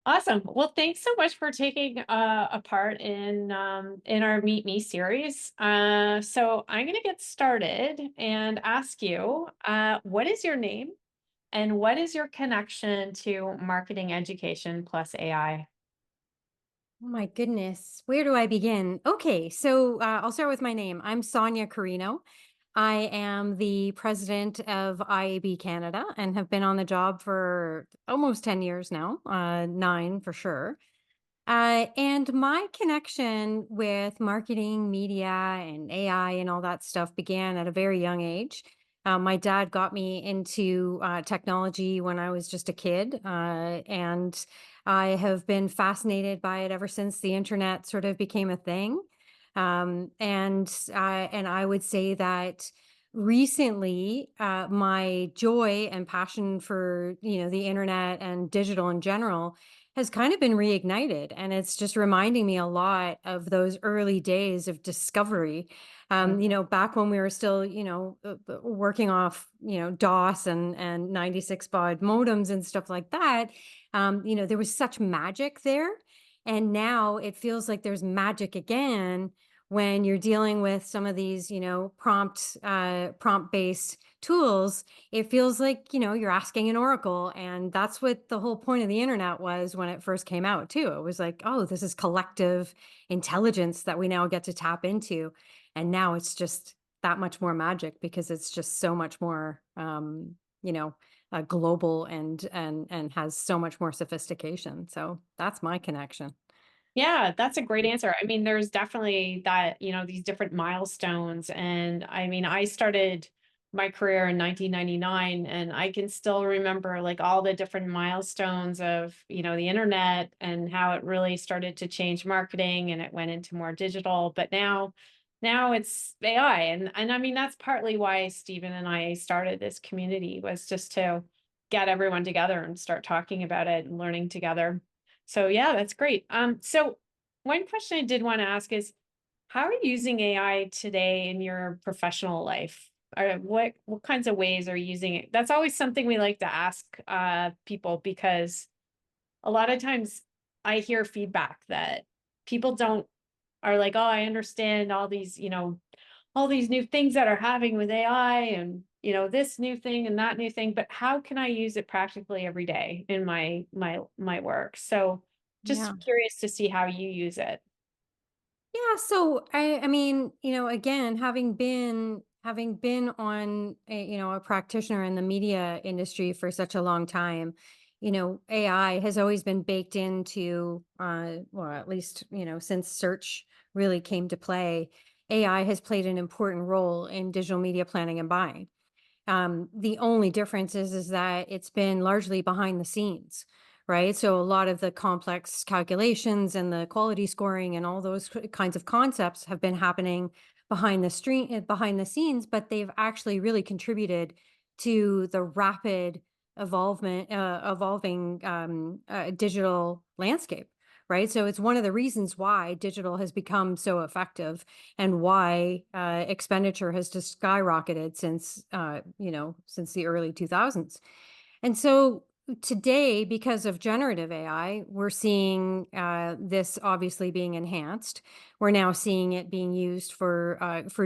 Awesome. Well, thanks so much for taking a part in our Meet Me series. So I'm going to get started and ask you, what is your name and what is your connection to marketing education plus AI? Oh my goodness. Where do I begin? Okay, so I'll start with my name. I'm Sonia Carreno. I am the president of IAB Canada and have been on the job for almost 10 years now, nine for sure. And my connection with marketing, media, and AI and all that stuff began at a very young age. My dad got me into technology when I was just a kid, and I have been fascinated by it ever since the internet sort of became a thing. And I would say that recently, my joy and passion for the internet and digital in general has kind of been reignited, and it's just reminding me a lot of those early days of discovery. Yeah. Back when we were still, working off, DOS and 96 baud modems and stuff like that. There was such magic there, and now it feels like there's magic again when you're dealing with some of these, prompt based tools. It feels like, you're asking an oracle. And that's what the whole point of the internet was when it first came out, too. It was like, oh, this is collective intelligence that we now get to tap into. And now it's just that much more magic because it's just so much more, global and has so much more sophistication. So that's my connection. Yeah, that's a great answer. I mean, there's definitely that, these different milestones. And I mean, I started my career in 1999 and I can still remember like all the different milestones of, the internet and how it really started to change marketing and it went into more digital. But now it's AI. And I mean, that's partly why Stephen and I started this community was just to get everyone together and start talking about it and learning together. So yeah, that's great. So one question I did want to ask is, how are you using AI today in your professional life? Or what kinds of ways are you using it? That's always something we like to ask people because a lot of times I hear feedback that people don't are like, oh, I understand all these, all these new things that are happening with AI and this new thing and that new thing, but how can I use it practically every day in my work? So just Yeah. curious to see how you use it. Yeah, so I mean, again, having been on a practitioner in the media industry for such a long time, AI has always been baked into well, at least, since search really came to play, AI has played an important role in digital media planning and buying. The only difference is that it's been largely behind the scenes, right? So a lot of the complex calculations and the quality scoring and all those kinds of concepts have been happening behind the scenes, but they've actually really contributed to the rapid evolving digital landscape. Right. So it's one of the reasons why digital has become so effective and why expenditure has just skyrocketed since the early 2000s. And so today, because of generative AI, we're seeing this obviously being enhanced. We're now seeing it being used for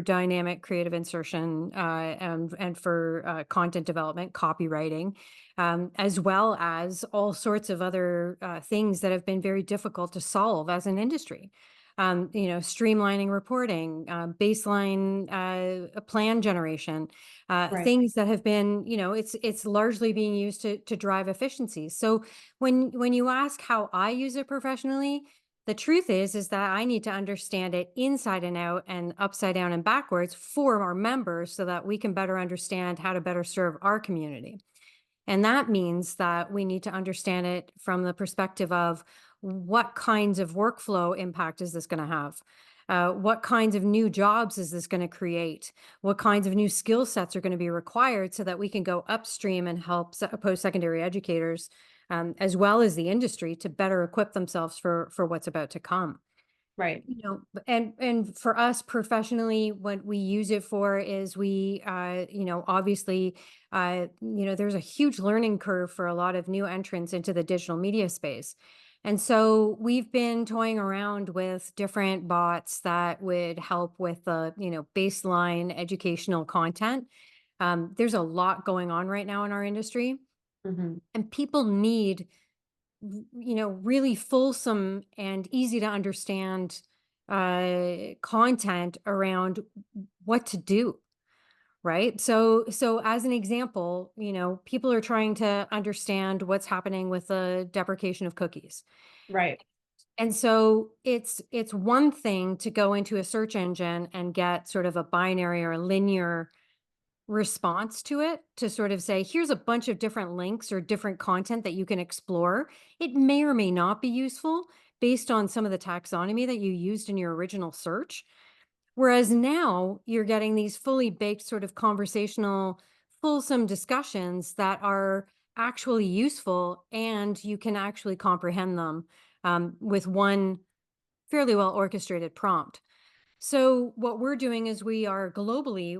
dynamic creative insertion and for content development, copywriting, as well as all sorts of other things that have been very difficult to solve as an industry. Streamlining reporting, baseline plan generation, Right. things that have been, it's largely being used to drive efficiencies. So when you ask how I use it professionally, the truth is that I need to understand it inside and out and upside down and backwards for our members so that we can better understand how to better serve our community. And that means that we need to understand it from the perspective of what kinds of workflow impact is this going to have? What kinds of new jobs is this going to create? What kinds of new skill sets are going to be required so that we can go upstream and help post-secondary educators, as well as the industry, to better equip themselves for what's about to come. Right. And for us professionally, what we use it for is obviously, there's a huge learning curve for a lot of new entrants into the digital media space. And so we've been toying around with different bots that would help with the, baseline educational content. There's a lot going on right now in our industry, Mhm. and people need, really fulsome and easy to understand content around what to do. Right. So as an example, people are trying to understand what's happening with the deprecation of cookies. Right. And so it's one thing to go into a search engine and get sort of a binary or a linear response to it, to sort of say, here's a bunch of different links or different content that you can explore. It may or may not be useful based on some of the taxonomy that you used in your original search. Whereas now you're getting these fully baked sort of conversational, fulsome discussions that are actually useful, and you can actually comprehend them with one fairly well orchestrated prompt. So what we're doing is we are globally,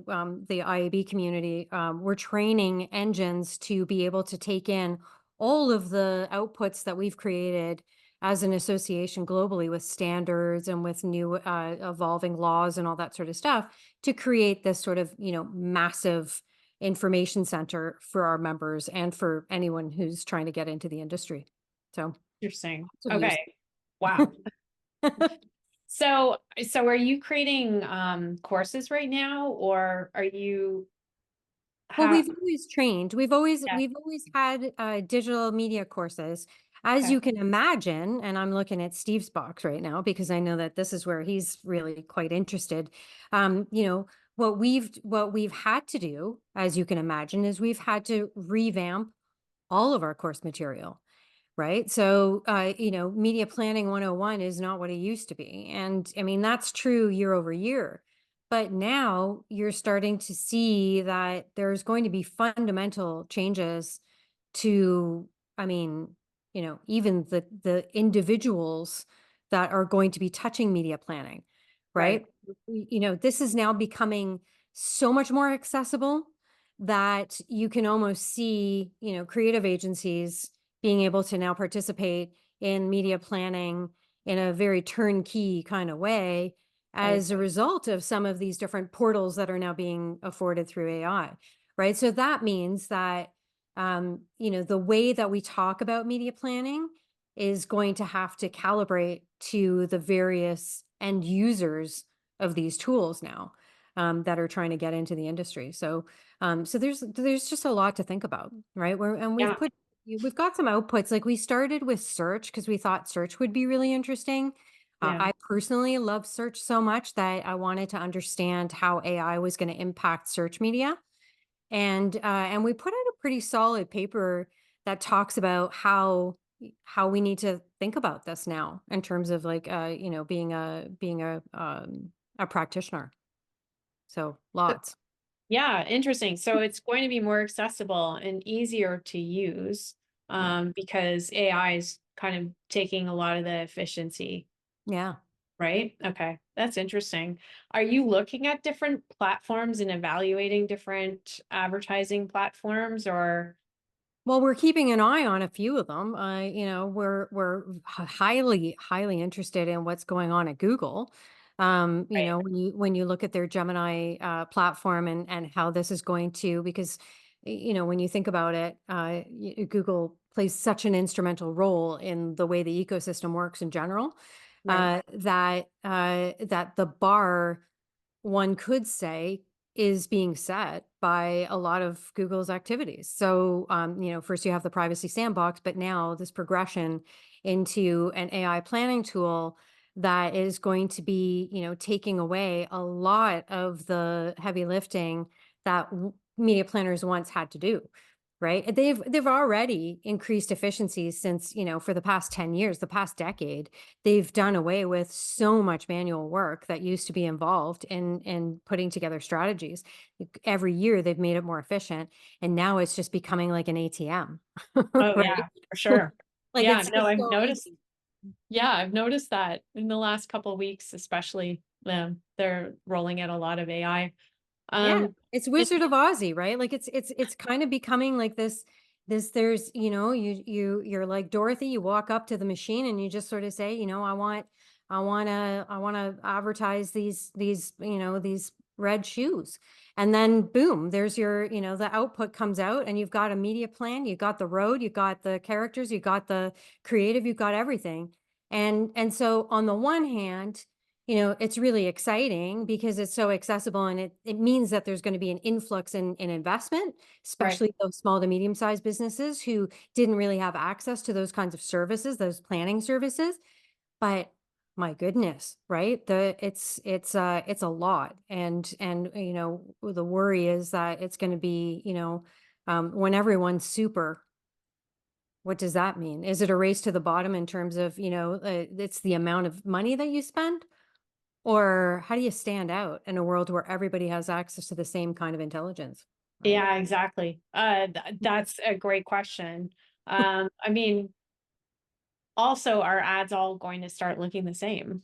the IAB community, we're training engines to be able to take in all of the outputs that we've created as an association globally, with standards and with new evolving laws and all that sort of stuff, to create this sort of, massive information center for our members and for anyone who's trying to get into the industry. So Interesting. lots of use. Okay. Wow. So are you creating courses right now, or are you Well, how we've always trained. We've always yeah, we've always had digital media courses. As okay. you can imagine, and I'm looking at Steve's box right now because I know that this is where he's really quite interested. What we've had to do, as you can imagine, is we've had to revamp all of our course material. Right. So, media planning 101 is not what it used to be. And I mean, that's true year over year. But now you're starting to see that there's going to be fundamental changes to, I mean, even the individuals that are going to be touching media planning. Right. Right. This is now becoming so much more accessible that you can almost see, creative agencies being able to now participate in media planning in a very turnkey kind of way Right. as a result of some of these different portals that are now being afforded through AI, right? So that means that, the way that we talk about media planning is going to have to calibrate to the various end users of these tools now, that are trying to get into the industry. So there's just a lot to think about, right? And Yeah. we've got some outputs. Like, we started with search because we thought search would be really interesting. Yeah. I personally love search so much that I wanted to understand how AI was going to impact search media. And we put out a pretty solid paper that talks about how we need to think about this now in terms of, like, being a practitioner. So lots. Yeah, interesting. So it's going to be more accessible and easier to use Yeah. because AI is kind of taking a lot of the efficiency, Yeah. right? Okay, that's interesting. Are you looking at different platforms and evaluating different advertising platforms, or Well, we're keeping an eye on a few of them. We're highly interested in what's going on at Google. right, When you look at their Gemini platform, and how this is going to, because when you think about it, Google plays such an instrumental role in the way the ecosystem works in general, right, that the bar, one could say, is being set by a lot of Google's activities. So, first you have the privacy sandbox, but now this progression into an AI planning tool that is going to be, taking away a lot of the heavy lifting that media planners once had to do. Right. They've already increased efficiencies since, for the past 10 years, the past decade. They've done away with so much manual work that used to be involved in putting together strategies. Every year they've made it more efficient, and now it's just becoming like an ATM, oh yeah, right? for sure. Like, Yeah, no, it's I've so noticed. easy. Yeah, I've noticed that in the last couple of weeks, especially, they're rolling out a lot of AI. Yeah, Um, it's and Wizard of Ozzy, right? Like, it's kind of becoming like this there's, you're like Dorothy, you walk up to the machine and you just sort of say, I want to advertise these red shoes. And then boom, there's the output comes out and you've got a media plan, you got the road, you got the characters, you got the creative, you got everything. And so on the one hand, it's really exciting because it's so accessible, and it means that there's going to be an influx in investment, Right. especially those small to medium sized businesses who didn't really have access to those kinds of services, those planning services. But my goodness, right? It's a lot. And the worry is that it's going to be, when everyone's super, what does that mean? Is it a race to the bottom in terms of, it's the amount of money that you spend? Or how do you stand out in a world where everybody has access to the same kind of intelligence, right? Yeah, exactly. That's a great question. I mean, also, are ads all going to start looking the same?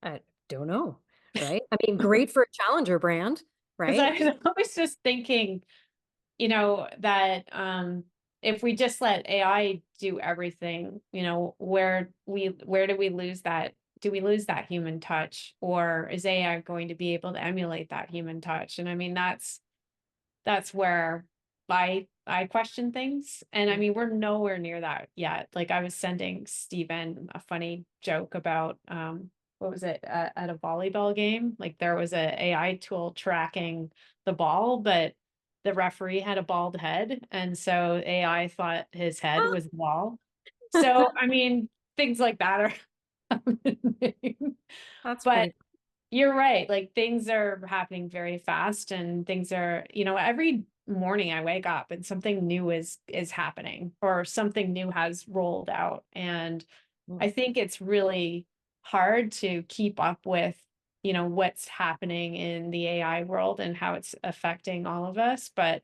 I don't know, right? I mean, great for a challenger brand, Because right? I was just thinking, that if we just let AI do everything, where do we lose that? Do we lose that human touch, or is AI going to be able to emulate that human touch? And I mean, that's where I question things. And I Mm. mean, we're nowhere near that yet. Like I was sending Steven a funny joke about what was it at a volleyball game? Like there was a AI tool tracking the ball, but the referee had a bald head, and so AI thought his head was the ball. So I mean, things like that are happening. That's But pretty. you're right. Like things are happening very fast, and things are, every morning I wake up and something new is happening, or something new has rolled out. And Mm. I think it's really hard to keep up with, what's happening in the AI world and how it's affecting all of us. But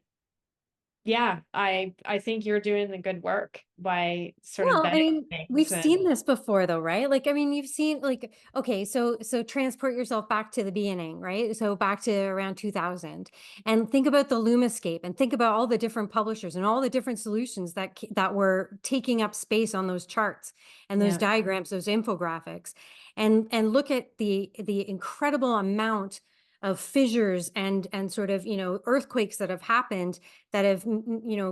yeah, I think you're doing the good work by sort of Well, I vetting mean, we've things. And seen this before though, right? Like, I mean, you've seen like, okay, so transport yourself back to the beginning, right? So back to around 2000 and think about the Lumascape and think about all the different publishers and all the different solutions that were taking up space on those charts and those yeah, diagrams, those infographics. And look at the incredible amount of fissures and sort of, earthquakes that have happened that have,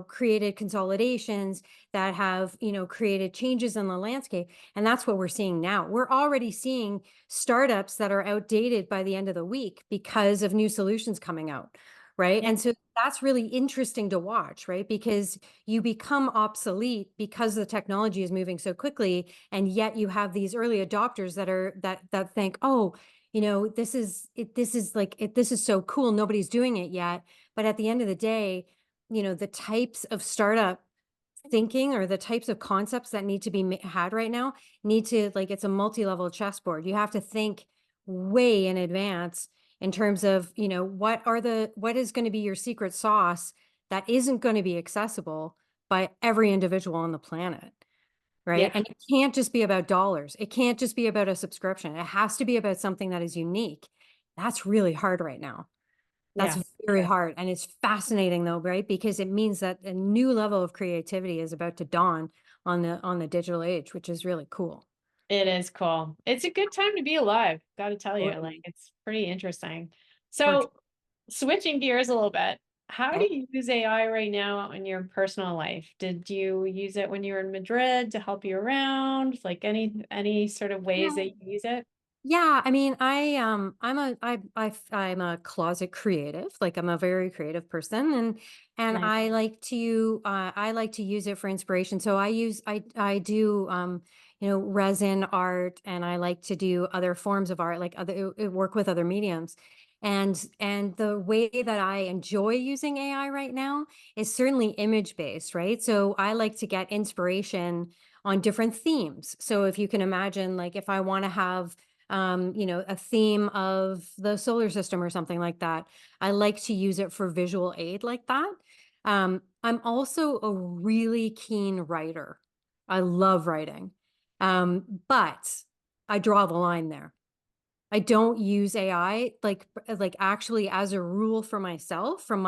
created consolidations that have, created changes in the landscape. And that's what we're seeing now. We're already seeing startups that are outdated by the end of the week because of new solutions coming out. Right. yeah, And so that's really interesting to watch, right? Because you become obsolete because the technology is moving so quickly. And yet you have these early adopters that think, oh, this is it, this is like it, this is so cool. Nobody's doing it yet. But at the end of the day, the types of startup thinking or the types of concepts that need to be had right now need to, like, it's a multi-level chessboard. You have to think way in advance in terms of, what is going to be your secret sauce that isn't going to be accessible by every individual on the planet, right? yeah, And it can't just be about dollars. It can't just be about a subscription. It has to be about something that is unique. That's really hard right now. That's yes. very hard. And it's fascinating though, right? Because it means that a new level of creativity is about to dawn on the digital age, which is really cool. It is cool. It's a good time to be alive, gotta tell you, like, Totally. it's pretty interesting. For So, switching gears a little bit, how sure. do you use AI right now in your personal life? Did you use it when you were in Madrid to help you around? Like, any sort of ways that Yeah. you use it? Yeah, I mean, I'm a closet creative. Like I'm a very creative person, and Nice. I like to use it for inspiration. So I do resin art, and I like to do other forms of art, like work with other mediums. And the way that I enjoy using AI right now is certainly image based, right? So I like to get inspiration on different themes. So if you can imagine, like if I want to have a theme of the solar system or something like that. I like to use it for visual aid like that. I'm also a really keen writer. I love writing. But I draw the line there. I don't use AI like actually as a rule for myself, from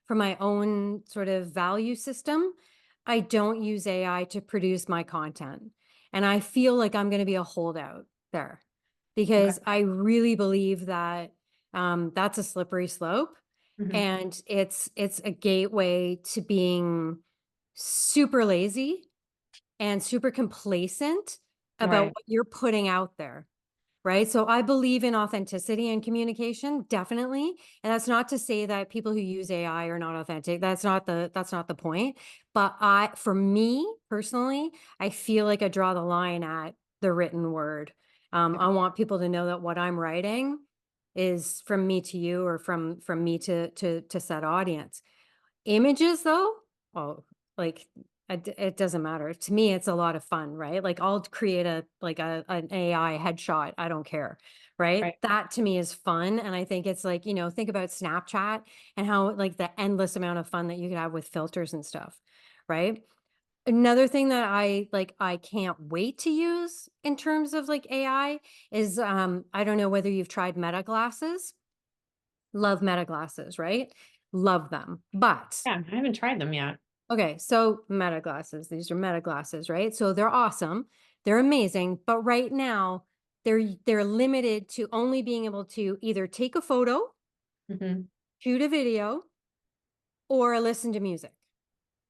for my own sort of value system, I don't use AI to produce my content. And I feel like I'm going to be a holdout there Okay. because I really believe that that's a slippery slope, Mhm. and it's a gateway to being super lazy and super complacent about Right. what you're putting out there. Right. So I believe in authenticity and communication, definitely. And that's not to say that people who use AI are not authentic. That's not the point. But for me personally, I feel like I draw the line at the written word. I want people to know that what I'm writing is from me to you, or from me to said audience. Images though, oh, like it doesn't matter. To me, it's a lot of fun, right? Like I'll create an AI headshot. I don't care, right? Right. That to me is fun. And I think it's like, think about Snapchat and how like the endless amount of fun that you could have with filters and stuff, right? Another thing that I can't wait to use in terms of like AI is I don't know whether you've tried Meta glasses. Love Meta glasses, right? Love them. But Yeah, I haven't tried them yet. okay, so Meta glasses, these are Meta glasses, right? So they're awesome. They're amazing, but right now they're limited to only being able to either take a photo, Mhm. shoot a video, or listen to music,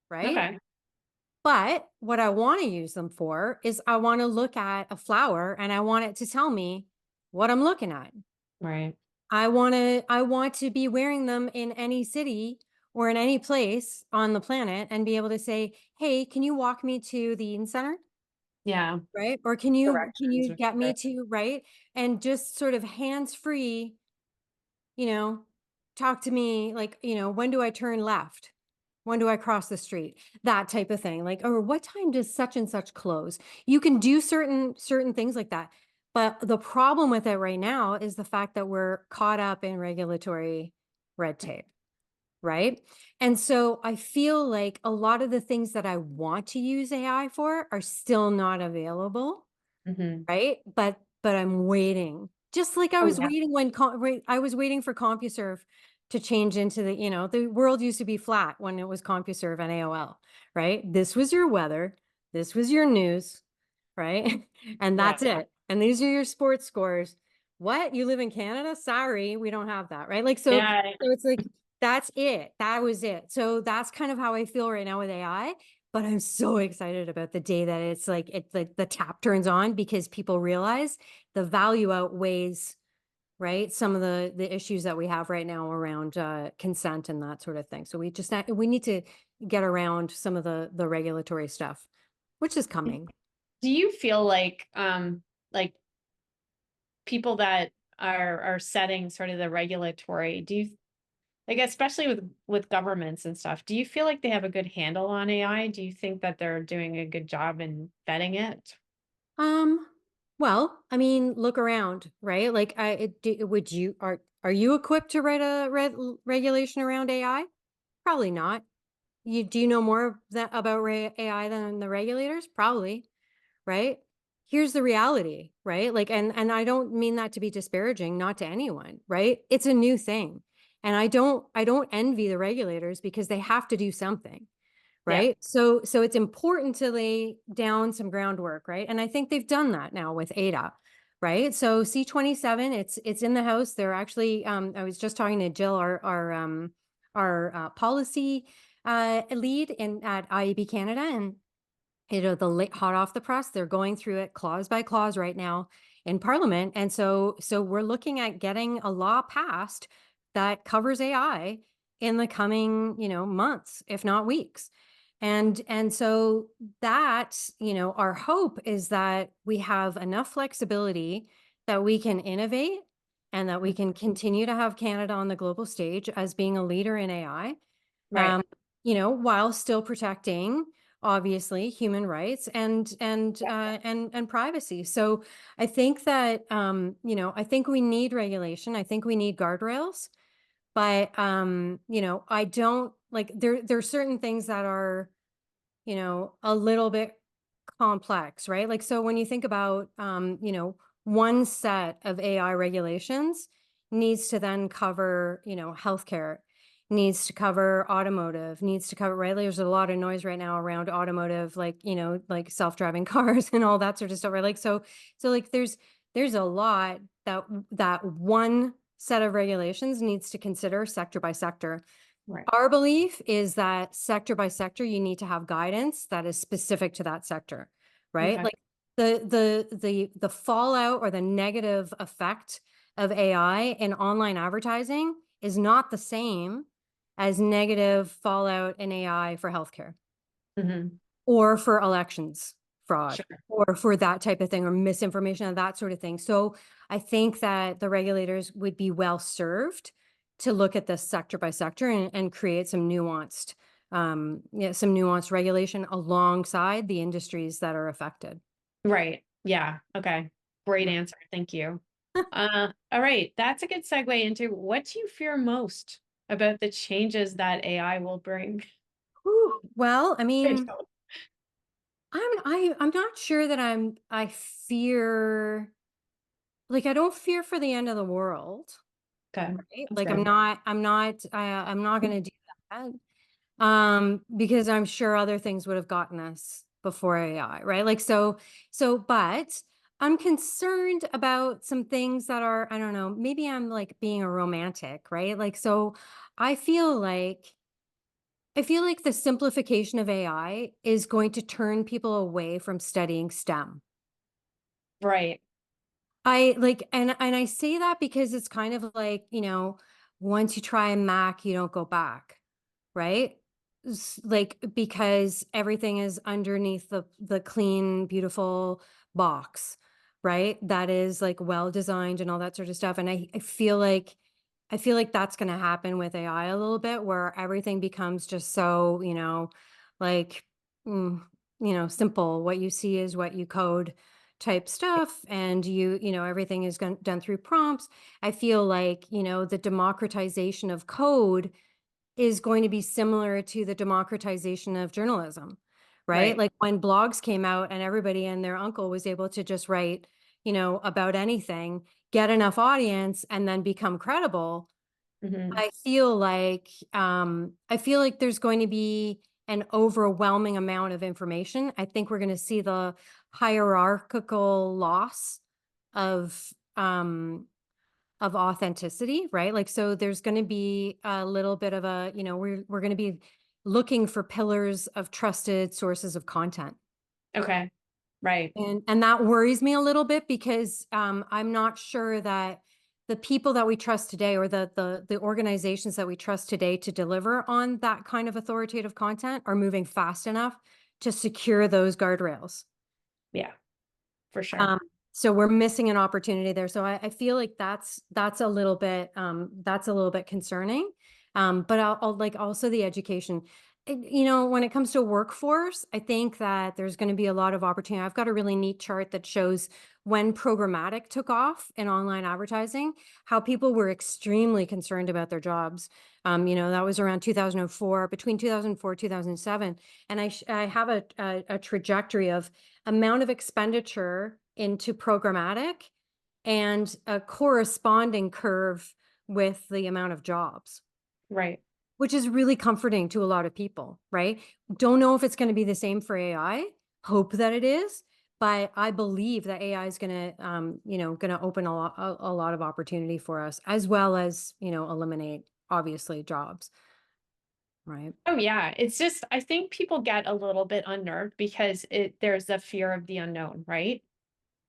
right? Okay. But what I want to use them for is I want to look at a flower and I want it to tell me what I'm looking at. Right. I want to be wearing them in any city or in any place on the planet and be able to say, "Hey, can you walk me to the Eaton Center?" Yeah. Right? Or can you Directions would be get me great. to, right? And just sort of hands-free, you know, talk to me like, when do I turn left? When do I cross the street? That type of thing. Like, or what time does such and such close? You can do certain things like that. But the problem with it right now is the fact that we're caught up in regulatory red tape, right? And so I feel like a lot of the things that I want to use AI for are still not available, Mhm. right? But I'm waiting. Just like I Oh, was yeah. waiting I was waiting for CompuServe to change into the world used to be flat when it was CompuServe and AOL, right? This was your weather, this was your news, right? And Yeah. that's it. And these are your sports scores. What? You live in Canada? Sorry, we don't have that, right? Like Yeah. so it's like that's it. That was it. So that's kind of how I feel right now with AI. But I'm so excited about the day that it's like the tap turns on because people realize the value outweighs, right, some of the issues that we have right now around consent and that sort of thing. So we need to get around some of the regulatory stuff, which is coming. Do you feel like people that are setting sort of the regulatory, do you like, especially with governments and stuff, do you feel like they have a good handle on AI? Do you think that they're doing a good job in vetting it? Um, well, I mean, look around, right? Like, would you are you equipped to write a regulation around AI? Probably not. Do you know more about AI than the regulators? Probably, right? Here's the reality, right? Like, and I don't mean that to be disparaging, not to anyone, right? It's a new thing. And I don't envy the regulators because they have to do something, Yeah. right? So it's important to lay down some groundwork, right? And I think they've done that now with ADA, right? So C27, it's in the House. They're actually I was just talking to Jill, our policy lead in at IEB Canada, and hot off the press, they're going through it clause by clause right now in Parliament. And so we're looking at getting a law passed that covers AI in the coming, months, if not weeks. And so that, our hope is that we have enough flexibility that we can innovate and that we can continue to have Canada on the global stage as being a leader in AI, Right. um, while still protecting obviously human rights and privacy. So I think that I think we need regulation. I think we need guardrails, but I don't like there's certain things that are, a little bit complex, right? Like so when you think about one set of AI regulations needs to then cover, healthcare. needs to cover automotive, needs to cover, right? There's a lot of noise right now around automotive, like, like self-driving cars and all that sort of stuff, right? Like, so like there's a lot that one set of regulations needs to consider sector by sector. Right. Our belief is that sector by sector, you need to have guidance that is specific to that sector, right? Okay. Like the fallout or the negative effect of AI in online advertising is not the same as negative fallout in AI for healthcare Hmm. or for elections fraud Sure. or for that type of thing or misinformation and that sort of thing. So I think that the regulators would be well served to look at this sector by sector and create some nuanced, yeah, some nuanced regulation alongside the industries that are affected. Right. Yeah. Okay. Great Yeah. answer. Thank you. All right. That's a good segue into what do you fear most about the changes that AI will bring? Whew. Well, I I mean, don't- I'm not sure that I fear, like, I don't fear for the end of the world, Okay. right? That's Like good. I'm not gonna do that. Because I'm sure other things would have gotten us before AI, right? Like, but I'm concerned about some things that are, I don't know, maybe I'm like being a romantic, right? Like, so I feel like, I feel like the simplification of AI is going to turn people away from studying STEM. Right. I like, and I say that because it's kind of like, once you try a Mac, you don't go back, right? Like, because everything is underneath the clean, beautiful box, right? That is like well designed and all that sort of stuff. And I feel like that's going to happen with AI a little bit, where everything becomes just so, like, mm, simple. What you see is what you code type stuff, and everything is done through prompts. I feel like, the democratization of code is going to be similar to the democratization of journalism, right? Right. Like when blogs came out and everybody and their uncle was able to just write, about anything, get enough audience, and then become credible. Hmm. I feel like there's going to be an overwhelming amount of information. I think we're going to see the hierarchical loss of authenticity, right? Like, so there's going to be a little bit of a, we're going to be looking for pillars of trusted sources of content. Okay. Right. And that worries me a little bit because I'm not sure that the people that we trust today, or the organizations that we trust today to deliver on that kind of authoritative content, are moving fast enough to secure those guardrails. Yeah, for sure. Um, so we're missing an opportunity there. So I feel like that's a little bit concerning. But I'll like also the education. When it comes to workforce, I think that there's going to be a lot of opportunity. I've got a really neat chart that shows when programmatic took off in online advertising, how people were extremely concerned about their jobs. That was around 2004, between 2004, 2007. And I have a trajectory of amount of expenditure into programmatic and a corresponding curve with the amount of jobs, Right. which is really comforting to a lot of people, right? Don't know if it's going to be the same for AI. Hope that it is, but I believe that AI is going to, going to open a lot of opportunity for us, as well as, eliminate obviously jobs, right? Oh yeah. It's just I think people get a little bit unnerved because there's a fear of the unknown, right?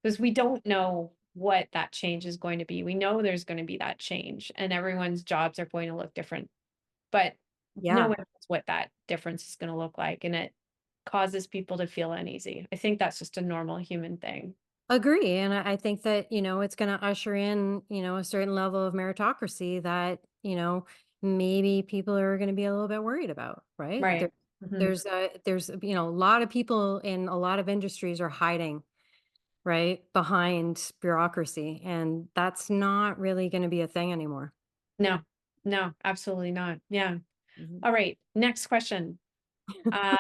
Because we don't know what that change is going to be. We know there's going to be that change and everyone's jobs are going to look different, but no Yeah. one knows what that difference is going to look like. And it causes people to feel uneasy. I think that's just a normal human thing. Agree. And I think that, it's going to usher in, a certain level of meritocracy that, maybe people are going to be a little bit worried about, right? Right. Hmm. There's, a lot of people in a lot of industries are hiding, right, behind bureaucracy. And that's not really going to be a thing anymore. No, no, absolutely not. Yeah. Mhm. All right. Next question. Uh,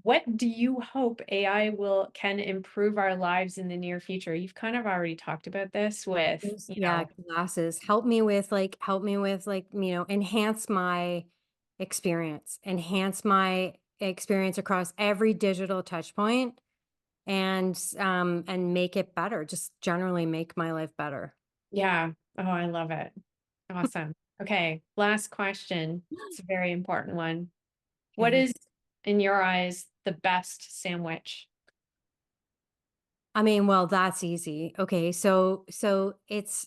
what do you hope AI can improve our lives in the near future? You've kind of already talked about this with, Those yeah, glasses help me with like, enhance my enhance my experience across every digital touch point and make it better, just generally make my life better. yeah. Oh, I love it. Awesome. Okay, last question. It's a very important one. What Okay. is, in your eyes, the best sandwich? I mean, well, that's easy. Okay, so it's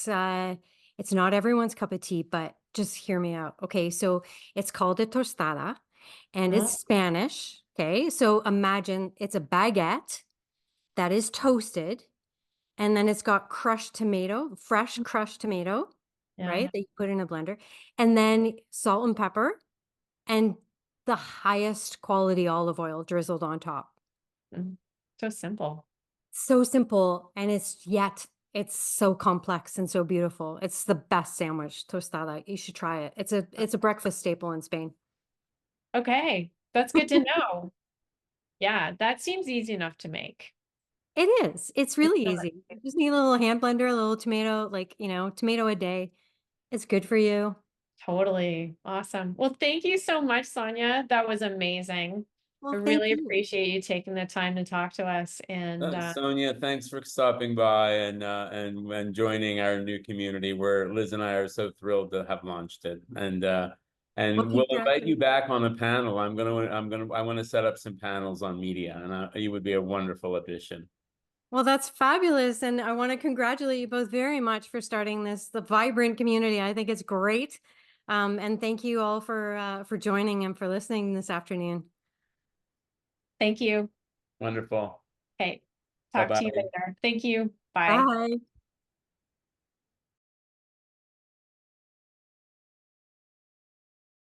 not everyone's cup of tea, but just hear me out. Okay, so it's called a tostada and Oh, it's Spanish. Okay, so imagine it's a baguette that is toasted and then it's got crushed tomato, fresh crushed tomato, yeah. right? That you put in a blender, and then salt and pepper and the highest quality olive oil drizzled on top. Mm. So simple. So simple, and it's so complex and so beautiful. It's the best sandwich, tostada. You should try it. It's a breakfast staple in Spain. Okay, that's good to know. Yeah, that seems easy enough to make. It is. It's It's really so easy. You just need a little hand blender, a little tomato, like, tomato a day. It's good for you. totally awesome. Well, thank you so much, Sonia. That was amazing. I Well, thank really you. appreciate you taking the time to talk to us. And Sonia, thanks for stopping by and joining our new community. Where Liz and I are so thrilled to have launched it, Well, and we'll invite you congratulations. back on a panel. I want to set up some panels on media, and you would be a wonderful addition. Well, that's fabulous. And I want to congratulate you both very much for starting the vibrant community. I think it's great. And thank you all for joining and for listening this afternoon. thank you. Wonderful. Okay, Bye talk to you bye. later. Thank you. Bye. Bye.